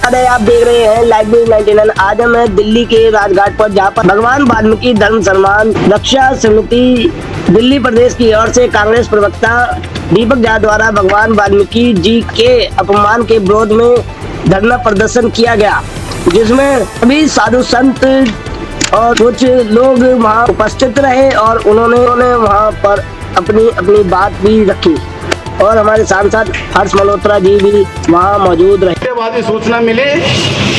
आप देख रहे हैं लाइव न्यूज 99। आज हम हैं दिल्ली के राजघाट पर, जहां पर भगवान वाल्मीकि धर्म सम्मान रक्षा समिति दिल्ली प्रदेश की ओर से कांग्रेस प्रवक्ता दीपक झा द्वारा भगवान वाल्मीकि जी के अपमान के विरोध में धरना प्रदर्शन किया गया, जिसमें सभी साधु संत और कुछ लोग वहां उपस्थित रहे और उन्होंने वहां पर अपनी बात भी रखी और हमारे सांसद हर्ष मल्होत्रा जी भी वहां मौजूद रहे। बाद सूचना मिली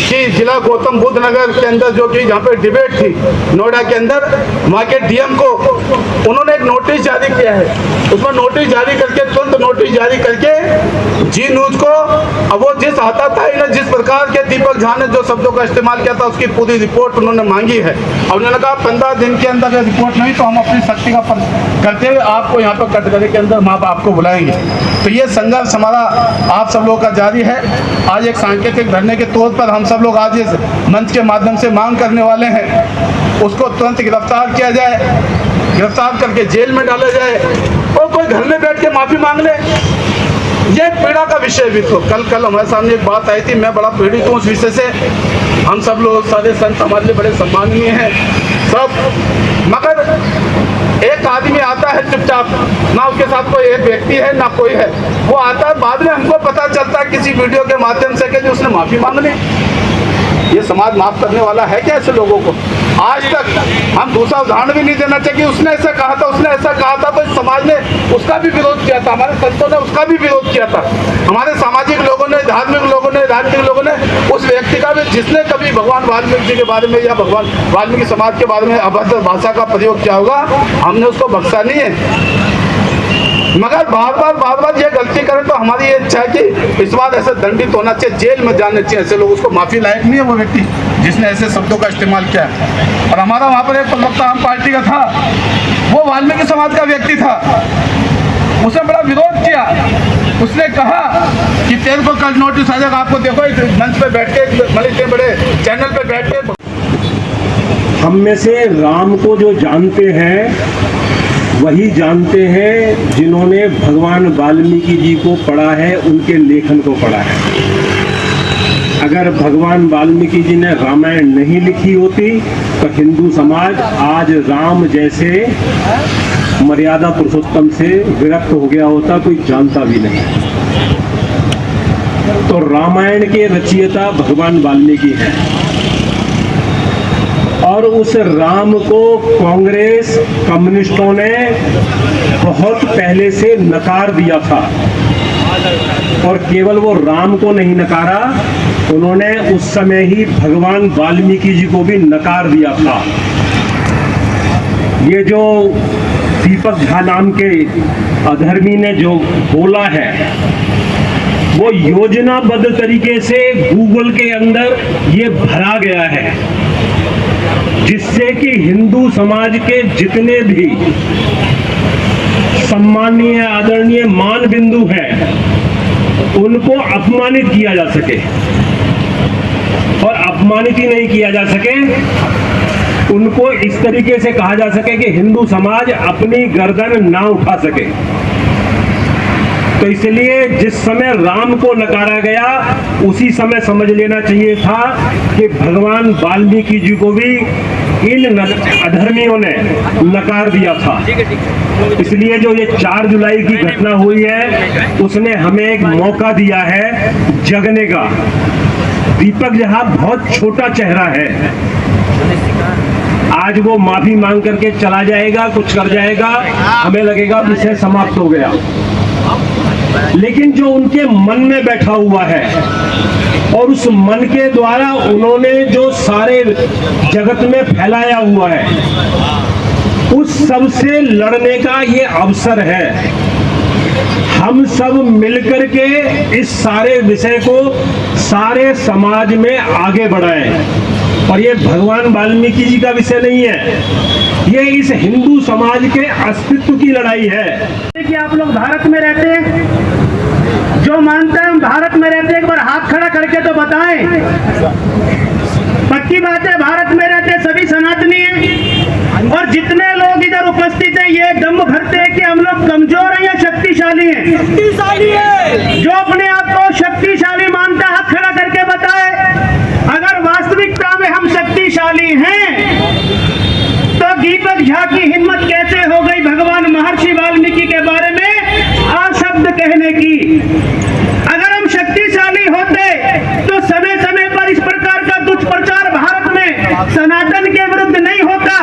कि जिला गौतम बुद्ध नगर के अंदर जो कि जहाँ पे डिबेट थी नोएडा के अंदर, वहाँ के डीएम को उन्होंने एक नोटिस जारी किया है। उसमें नोटिस जारी करके तुरंत नोटिस जारी करके जी न्यूज को, अब वो जिस आता था इन्हें जिस प्रकार के दीपक झा ने जो शब्दों का इस्तेमाल किया था उसकी पूरी रिपोर्ट उन्होंने मांगी है। अब उन्होंने कहा 15 दिन के अंदर अगर रिपोर्ट नहीं तो हम अपनी शक्ति का करते हुए आपको यहाँ पर कटघरे के अंदर वहाँ पर आपको बुलाएंगे। तो ये संघर्ष हमारा आप सब लोगों का जारी है। आज एक सांकेतिक धरने के तौर पर हम सब लोग आज इस मंच के माध्यम से मांग करने वाले हैं उसको तुरंत गिरफ्तार किया जाए, गिरफ्तार करके जेल में डाला जाए और कोई घर में बैठ के माफी मांग ले। ये पीड़ा का विषय भी तो कल हमारे सामने एक बात आई थी, मैं बड़ा पीड़ित हूँ उस विषय से। हम सब लोग सारे संत हमारे लिए बड़े सम्माननीय हैं सब, मगर एक आदमी आता है चुपचाप, ना उसके साथ कोई एक व्यक्ति है ना कोई है, वो आता है बाद में हमको पता चलता है किसी वीडियो के माध्यम से कि उसने माफी मांग ली। ये समाज माफ करने वाला है क्या ऐसे लोगों को? आज तक हम दूसरा उदाहरण भी नहीं देना चाहिए। उसने ऐसा कहा था, उसने ऐसा कहा था, तो समाज ने उसका भी विरोध किया था, हमारे संतों ने उसका भी विरोध किया था, हमारे सामाजिक लोगों ने, धार्मिक लोगों ने, राजनीतिक लोगों ने उस व्यक्ति का भी जिसने कभी भगवान वाल्मीकि जी के बारे में या भगवान वाल्मीकि समाज के बारे में अभद्र भाषा का प्रयोग किया होगा, हमने उसको बख्शा नहीं है। मगर बार बार ये गलती करें तो हमारी ये इच्छा है कि इस बार ऐसे दंडित होना चाहिए, जेल में जाने चाहिए ऐसे लोग। उसको माफी लायक नहीं है वो व्यक्ति जिसने ऐसे शब्दों का इस्तेमाल किया। और हमारा वहाँ पर एक प्रवक्ता आम पार्टी का था, वो वाल्मीकि समाज का व्यक्ति था, उसने बड़ा विरोध किया। उसने कहा कि तेरे को कल नोटिस आ जाएगा, आपको देखो मंच पे बैठ के इतने बड़े चैनल पे बैठ के। हम में से राम को जो जानते हैं वही जानते हैं जिन्होंने भगवान वाल्मीकि जी को पढ़ा है, उनके लेखन को पढ़ा है। अगर भगवान वाल्मीकि जी ने रामायण नहीं लिखी होती तो हिंदू समाज आज राम जैसे मर्यादा पुरुषोत्तम से विरक्त हो गया होता, कोई जानता भी नहीं। तो रामायण के रचयिता भगवान वाल्मीकि हैं और उस राम को कांग्रेस कम्युनिस्टों ने बहुत पहले से नकार दिया था। और केवल वो राम को नहीं नकारा, उन्होंने उस समय ही भगवान वाल्मीकि जी को भी नकार दिया था। ये जो दीपक झा नाम के अधर्मी ने जो बोला है वो योजनाबद्ध तरीके से गूगल के अंदर ये भरा गया है, जिससे कि हिंदू समाज के जितने भी सम्मानीय आदरणीय मान बिंदु हैं उनको अपमानित किया जा सके, और अपमानित ही नहीं किया जा सके, उनको इस तरीके से कहा जा सके कि हिंदू समाज अपनी गर्दन ना उठा सके। तो इसलिए जिस समय राम को नकारा गया उसी समय समझ लेना चाहिए था कि भगवान वाल्मीकि जी को भी इन अधर्मियों ने नकार दिया था। इसलिए जो ये 4 जुलाई की घटना हुई है उसने हमें एक मौका दिया है जगने का। दीपक झा बहुत छोटा चेहरा है, आज वो माफी मांग करके चला जाएगा, कुछ कर जाएगा, हमें लगेगा विषय समाप्त हो गया। लेकिन जो उनके मन में बैठा हुआ है और उस मन के द्वारा उन्होंने जो सारे जगत में फैलाया हुआ है, उस सब से लड़ने का ये अवसर है। हम सब मिलकर के इस सारे विषय को सारे समाज में आगे बढ़ाएं। और ये भगवान वाल्मीकि जी का विषय नहीं है, ये इस हिंदू समाज के अस्तित्व की लड़ाई है। कि आप लोग भारत में रहते हैं, जो मानता है हम भारत में रहते हैं एक बार हाथ खड़ा करके तो बताएं। पक्की बात है भारत में रहते सभी सनातनी हैं, और जितने लोग इधर उपस्थित हैं ये दम भरते हैं कि हम लोग कमजोर हैं या शक्तिशाली हैं। शक्तिशाली है। जो अपने आप को शक्तिशाली मानता है हाथ खड़ा करके बताए। शक्तिशाली हैं, तो दीपक झा की हिम्मत कैसे हो गई भगवान महर्षि वाल्मीकि के बारे में अशब्द कहने की। अगर हम शक्तिशाली होते तो समय समय पर इस प्रकार का दुष्प्रचार भारत में सनातन के विरुद्ध नहीं होता।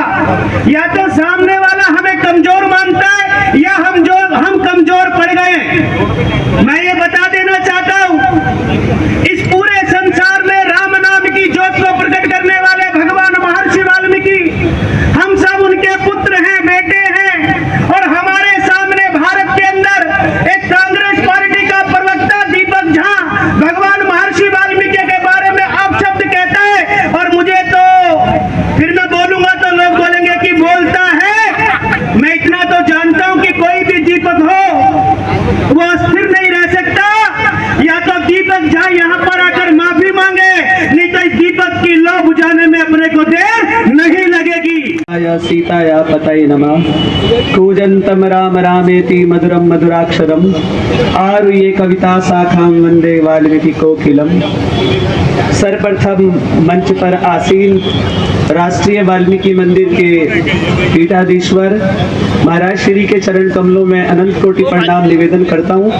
या तो सामने वाला हमें कमजोर मानता है या हम कमजोर पड़ गए। मैं ये बता देना चाहता हूं, इस पूरे संसार में राम नाम की ज्योत को प्रकट करने वाले भगवान महर्षि वाल्मीकि हम सब उनके पुत्र हैं, बेटे हैं। और हमारे सामने भारत के अंदर एक कांग्रेस पार्टी का प्रवक्ता दीपक झा भगवान महर्षि वाल्मीकि के बारे में अपशब्द कहता है। और मुझे तो फिर मैं बोलूंगा तो लोग बोलेंगे कि बोलता है। मैं इतना तो जानता हूं कि कोई भी दीपक हो वो स्थिर नहीं रह सकता। या तो दीपक झा यहाँ पर आकर माफी मांगे, नहीं तो इस दीपक की लौ बुझाने में अपने को देर नहीं लगेगी। सीताया पतये नमः। कूजन्तं राम रामेति मधुरं मधुराक्षरम् आरुह्य कविता शाखां वन्दे वाल्मीकि कोकिलम्। सर्वप्रथम मंच पर आसीन राष्ट्रीय वाल्मीकि मंदिर के पीठाधीश्वर महाराज श्री के चरण कमलों में अनंत कोटि प्रणाम निवेदन करता हूँ।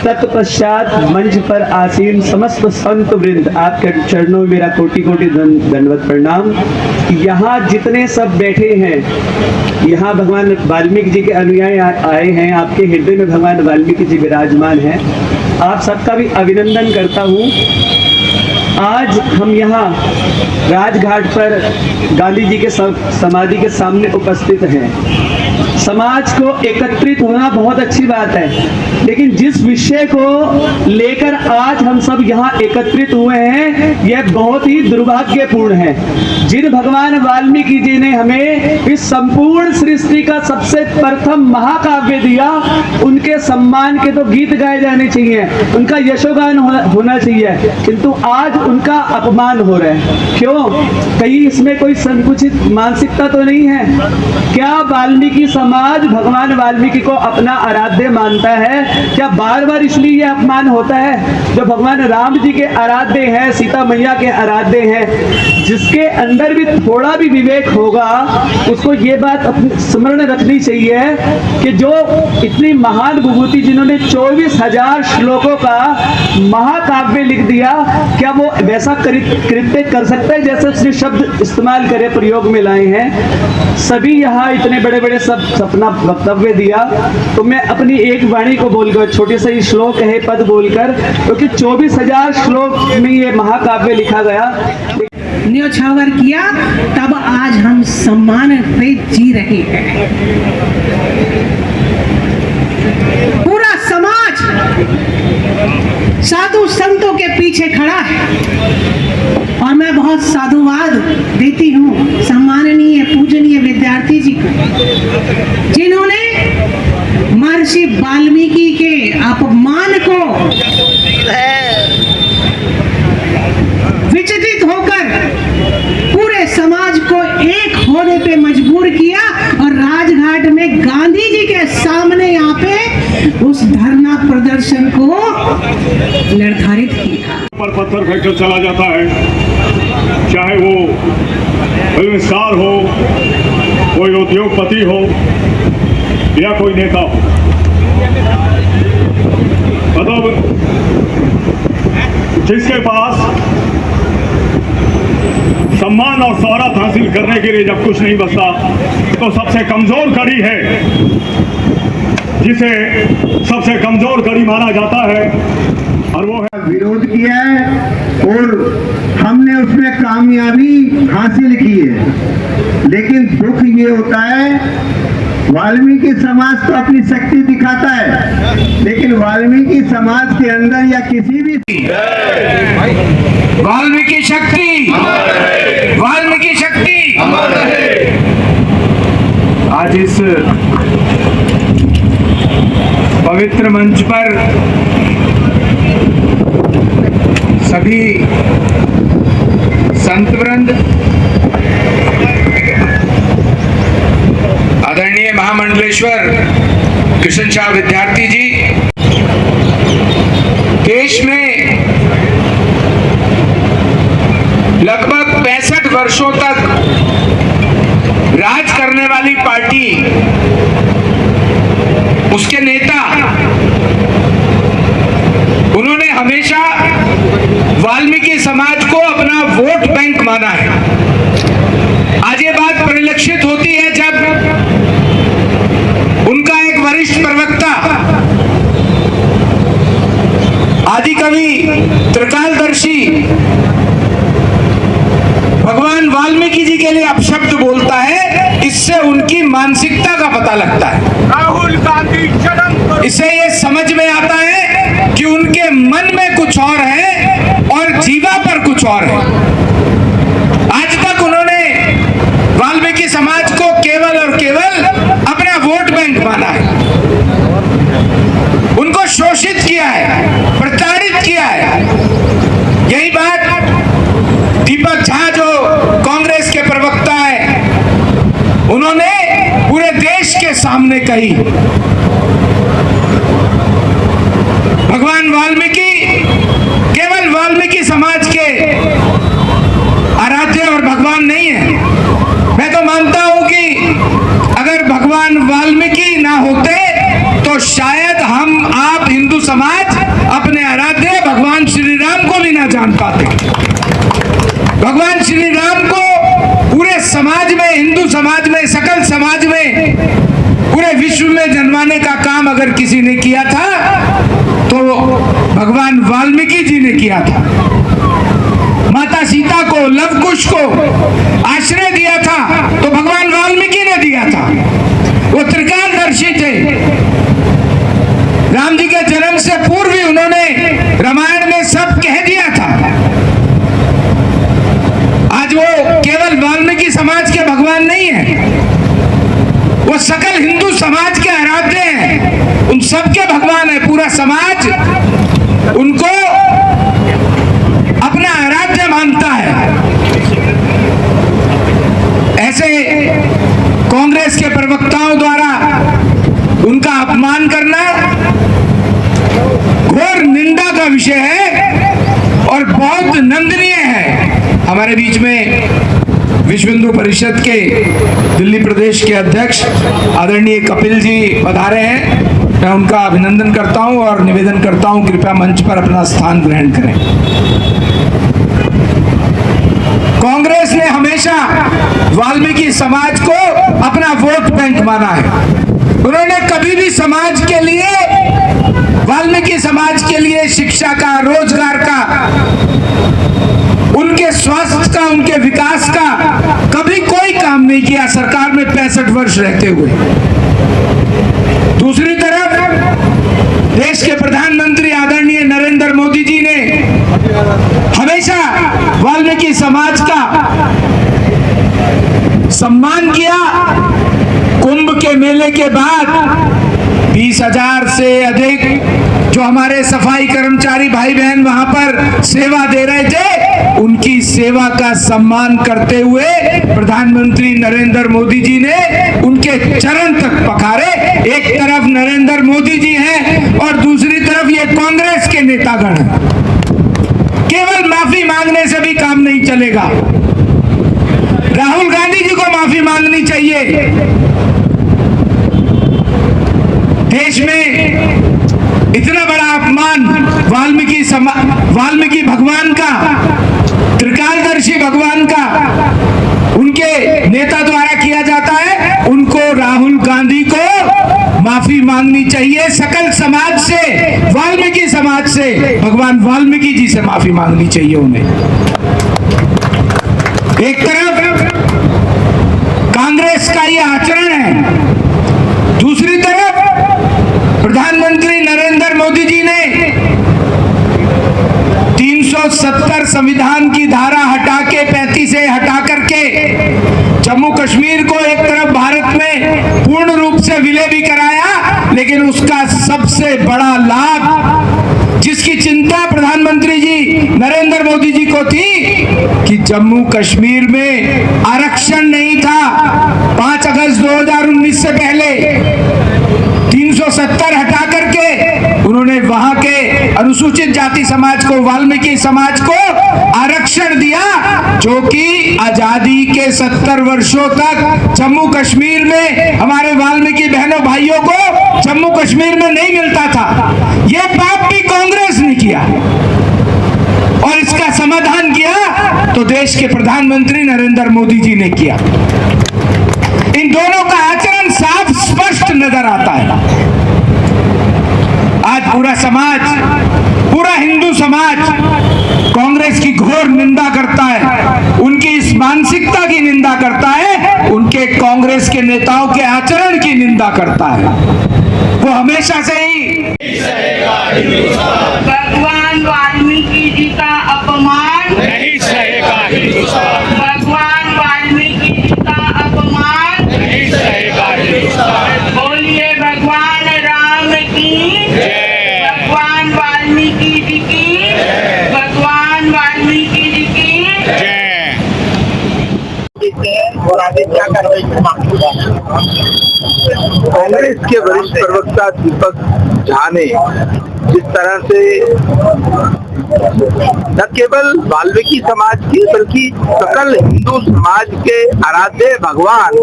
तत्पश्चात मंच पर आसीन समस्त संत वृंद, आपके चरणों में मेरा कोटि कोटि दंडवत प्रणाम। यहाँ जितने सब बैठे हैं, यहाँ भगवान वाल्मीकि जी के अनुयायी आए हैं, आपके हृदय में भगवान वाल्मीकि जी विराजमान हैं। आप सबका भी अभिनंदन करता हूँ। आज हम यहाँ राजघाट पर गांधी जी के समाधि के सामने उपस्थित हैं। समाज को एकत्रित होना बहुत अच्छी बात है, लेकिन जिस विषय को लेकर आज हम सब यहाँ एकत्रित हुए हैं यह बहुत ही दुर्भाग्यपूर्ण है। जिन भगवान वाल्मीकि जी ने हमें इस संपूर्ण सृष्टि का सबसे प्रथम महाकाव्य दिया, उनके सम्मान के तो गीत गाए जाने चाहिए, उनका यशोगान होना चाहिए, किंतु आज उनका अपमान हो रहा है। क्यों? कहीं इसमें कोई संकुचित मानसिकता तो नहीं है क्या? वाल्मीकि समाज भगवान वाल्मीकि को अपना आराध्य मानता है क्या? बार बार इसलिए यह अपमान होता है। जो भगवान राम जी के आराध्य हैं, सीता मैया के आराध्य हैं, जिसके अंदर भी थोड़ा भी विवेक होगा उसको ये बात अपनी स्मरण रखनी चाहिए कि जो इतनी महान विभूति जिन्होंने 24,000 श्लोकों का महाकाव्य लिख दिया, क्या वो वैसा कृत्य कर सकता है जैसे उसने शब्द इस्तेमाल करे, प्रयोग में लाए हैं। सभी यहाँ इतने बड़े बड़े सब अपना वक्तव्य दिया, तो मैं अपनी एक वाणी को बोलकर, छोटे से ही श्लोक है पद बोलकर, क्योंकि 24,000 श्लोक में ये महाकाव्य लिखा गया, न्योछावर किया, तब आज हम सम्मान पे जी रहे हैं। पूरा समाज साधु संतों के पीछे खड़ा है और मैं बहुत साधुवाद देती हूँ सम्माननीय पूजनीय विद्यार्थी जी को, जिन्होंने महर्षि वाल्मीकि के अपमान को विचलित होकर पूरे समाज को एक होने पे मजबूर किया और राजघाट में गांधी जी के सामने यहाँ पे उस धरना प्रदर्शन को निर्धारित किया। पर पत्थर फेंककर चला जाता है, चाहे वो फिल्म स्टार हो, कोई उद्योगपति हो या कोई नेता हो। मतलब जिसके पास सम्मान और शोहरत हासिल करने के लिए जब कुछ नहीं बचता, तो सबसे कमजोर कड़ी है, जिसे सबसे कमजोर कड़ी माना जाता है, और वो है विरोध किया है और हमने उसमें कामयाबी हासिल की है। लेकिन दुख ये होता है, वाल्मीकि समाज तो अपनी शक्ति दिखाता है, लेकिन वाल्मीकि समाज के अंदर या किसी भी वाल्मीकि शक्ति, वाल्मीकि शक्ति। आज इस पवित्र मंच पर सभी संतवृंद, आदरणीय महामंडलेश्वर कृष्ण शाह विद्यार्थी जी, देश में लगभग 65 वर्षों तक राज करने वाली पार्टी, उसके नेता, उन्होंने हमेशा वाल्मीकि समाज को अपना वोट बैंक माना है। आज ये बात परिलक्षित होती है जब उनका एक वरिष्ठ प्रवक्ता, आदिकवि त्रिकालदर्शी भगवान वाल्मीकि जी के लिए अपशब्द बोलता है। इससे उनकी मानसिकता का पता लगता है। राहुल गांधी शर्म। इससे ये समझ में आता है कि उनके मन में कुछ और है और जीवा पर कुछ और है। आज तक उन्होंने वाल्मीकि समाज को केवल और केवल अपना वोट बैंक माना है, उनको शोषित किया है, प्रताड़ित किया है। यही बात दीपक झा जो कांग्रेस के प्रवक्ता है, उन्होंने पूरे देश के सामने कही। भगवान वाल्मीकि केवल वाल्मीकि समाज के आराध्य और भगवान नहीं है। मैं तो मानता हूं कि अगर भगवान वाल्मीकि ना होते तो शायद हम आप हिंदू समाज अपने आराध्य भगवान श्री राम को भी ना जान पाते। भगवान श्री राम को पूरे समाज में, हिंदू समाज में, सकल समाज में, पूरे विश्व में जन्माने का काम अगर किसी ने किया था तो भगवान वाल्मीकि जी ने किया था। माता सीता को, लव कुश को आश्रय दिया था तो भगवान वाल्मीकि ने दिया था। वो त्रिकालदर्शी थे। राम जी के जन्म से पूर्व ही उन्होंने रामायण में सब कह दिया था। आज वो केवल वाल्मीकि समाज के भगवान नहीं है, वो सकल हिंदू समाज के आराध्य हैं। उन सबके भगवान है। पूरा समाज उनको अपना आराध्य मानता है। ऐसे कांग्रेस के प्रवक्ताओं द्वारा उनका अपमान करना घोर निंदा का विषय है और बहुत निंदनीय है। हमारे बीच में विश्व हिंदू परिषद के दिल्ली प्रदेश के अध्यक्ष आदरणीय कपिल जी पधारे हैं। मैं उनका अभिनंदन करता हूं और निवेदन करता हूं कृपया मंच पर अपना स्थान ग्रहण करें। कांग्रेस ने हमेशा वाल्मीकि समाज को अपना वोट बैंक माना है। उन्होंने कभी भी समाज के लिए, वाल्मीकि समाज के लिए शिक्षा का, रोजगार का, उनके स्वास्थ्य का, उनके विकास का कभी कोई काम नहीं किया सरकार में 65 वर्ष रहते हुए। दूसरी तरफ देश के प्रधानमंत्री आदरणीय नरेंद्र मोदी जी ने हमेशा वाल्मीकि समाज का सम्मान किया। कुंभ के मेले के बाद 20,000 से अधिक जो हमारे सफाई कर्मचारी भाई बहन वहां पर सेवा दे रहे थे, उनकी सेवा का सम्मान करते हुए प्रधानमंत्री नरेंद्र मोदी जी ने उनके चरण तक पखारे। एक तरफ नरेंद्र मोदी जी हैं और दूसरी तरफ ये कांग्रेस के नेतागण हैं। केवल माफी मांगने से भी काम नहीं चलेगा। राहुल गांधी जी को माफी मांगनी चाहिए। देश में इतना बड़ा अपमान वाल्मीकि भगवान का, त्रिकालदर्शी भगवान का उनके नेता द्वारा किया जाता है। उनको राहुल गांधी को माफी मांगनी चाहिए। सकल समाज से, वाल्मीकि समाज से, भगवान वाल्मीकि जी से माफी मांगनी चाहिए उन्हें। एक तरफ कांग्रेस का यह आचरण है, दूसरी तरफ प्रधानमंत्री नरेंद्र मोदी जी ने 370 संविधान की धारा हटा के, 35 से हटा करके जम्मू कश्मीर को एक तरफ भारत में पूर्ण रूप से विलय भी कराया, लेकिन उसका सबसे बड़ा लाभ, जिसकी चिंता प्रधानमंत्री जी नरेंद्र मोदी जी को थी कि जम्मू कश्मीर में आरक्षण नहीं था। 5 अगस्त 2019 से पहले 370 हटा करके उन्होंने वहां के अनुसूचित जाति समाज को, वाल्मीकि समाज को आरक्षण दिया, जो कि आजादी के 70 वर्षों तक जम्मू कश्मीर में हमारे वाल्मीकि बहनों भाइयों को जम्मू कश्मीर में नहीं मिलता था। यह पाप भी कांग्रेस ने किया और इसका समाधान किया तो देश के प्रधानमंत्री नरेंद्र मोदी जी ने किया। इन दोनों का आचरण साफ स्पष्ट नजर आता है। आज पूरा समाज, पूरा हिंदू समाज कांग्रेस की घोर निंदा करता है, उनकी इस मानसिकता की निंदा करता है, उनके कांग्रेस के नेताओं के आचरण की निंदा करता है। वो हमेशा से ही भगवान वाल्मीकि जी का अपमान नहीं सहेगा हिंदुस्तान, भगवान वाल्मीकि जी का अपमान नहीं सहेगा हिंदुस्तान। बोलिए भगवान राम की जय, भगवान वाल्मीकि जी की, भगवान वाल्मीकि जी की जय। और आगे क्या कार्रवाई कांग्रेस के वरिष्ठ प्रवक्ता दीपक झा ने जिस तरह से न केवल वाल्मीकि समाज की बल्कि सकल हिंदू समाज के आराध्य भगवान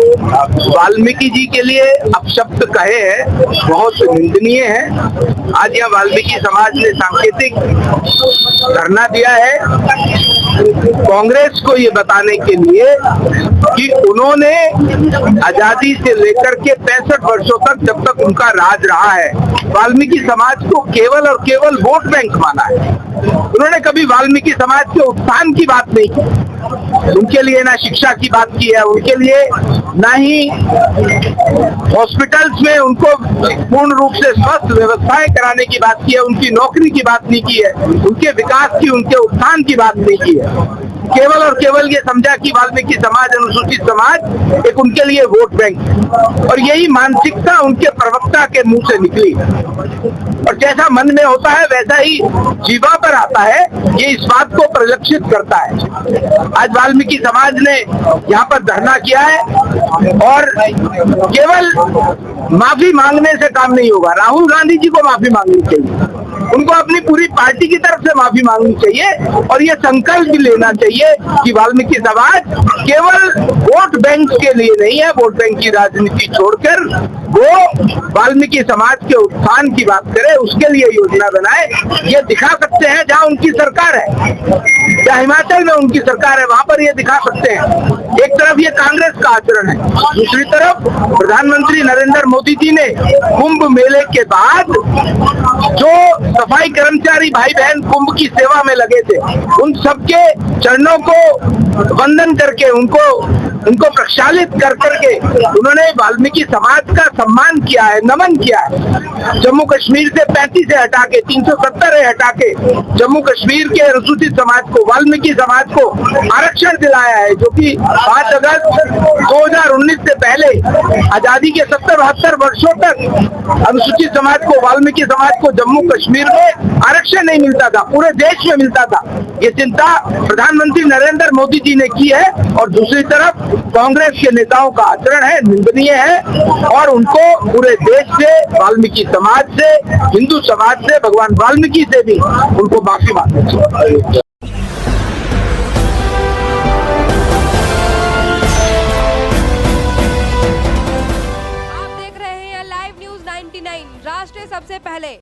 वाल्मीकि जी के लिए अपशब्द कहे हैं, बहुत निंदनीय है। आज यह वाल्मीकि समाज ने सांकेतिक धरना दिया है कांग्रेस को ये बताने के लिए कि उन्होंने आजादी से लेकर के 65 वर्षों तक, जब तक उनका राज रहा है, वाल्मीकि समाज को केवल और केवल वोट बैंक माना है। उन्होंने कभी वाल्मीकि समाज के उत्थान की बात नहीं की, उनके लिए ना शिक्षा की बात की है, उनके लिए ना ही हॉस्पिटल्स में उनको पूर्ण रूप से स्वस्थ व्यवस्थाएं कराने की बात की है, उनकी नौकरी की बात नहीं की है, उनके विकास की, उनके उत्थान की बात नहीं की है। केवल और केवल ये समझा कि वाल्मीकि समाज, अनुसूचित समाज एक उनके लिए वोट बैंक है, और यही मानसिकता उनके प्रवक्ता के मुंह से निकली। और जैसा मन में होता है वैसा ही जीवा पर आता है, ये इस बात को परिलक्षित करता है। आज वाल्मीकि समाज ने यहाँ पर धरना किया है और केवल माफी मांगने से काम नहीं होगा। राहुल गांधी जी को माफी मांगनी चाहिए, उनको अपनी पूरी पार्टी की तरफ से माफी मांगनी चाहिए और ये संकल्प भी लेना चाहिए कि वाल्मीकि समाज केवल वोट बैंक के लिए नहीं है, वोट बैंक की राजनीति छोड़कर वो वाल्मीकि समाज के उत्थान की बात करे, उसके लिए योजना बनाए। ये दिखा सकते हैं जहां उनकी सरकार है, या हिमाचल में उनकी सरकार है, वहां पर ये दिखा सकते हैं। एक तरफ ये कांग्रेस का आचरण है, दूसरी तरफ प्रधानमंत्री नरेंद्र मोदी जी ने कुंभ मेले के बाद जो सफाई कर्मचारी भाई बहन कुंभ की सेवा में लगे थे, उन सबके चरणों को वंदन करके उनको प्रक्षालित कर करके उन्होंने वाल्मीकि समाज का सम्मान किया है, नमन किया है। जम्मू कश्मीर से 35 से हटा के 370 हटा के जम्मू कश्मीर के अनुसूचित समाज को, वाल्मीकि समाज को आरक्षण दिलाया है, जो कि 5 अगस्त 2019 से पहले आजादी के 70-72 वर्षों तक अनुसूचित समाज को, वाल्मीकि समाज को जम्मू कश्मीर में आरक्षण नहीं मिलता था, पूरे देश में मिलता था। ये चिंता प्रधानमंत्री नरेंद्र मोदी जी ने की है और दूसरी तरफ कांग्रेस के नेताओं का आचरण है, निंदनीय है और उनको पूरे देश से, वाल्मीकि समाज से, हिंदू समाज से, भगवान वाल्मीकि से भी उनको माफी मांगनी चाहिए। आप देख रहे हैं लाइव न्यूज 99 राष्ट्र सबसे पहले।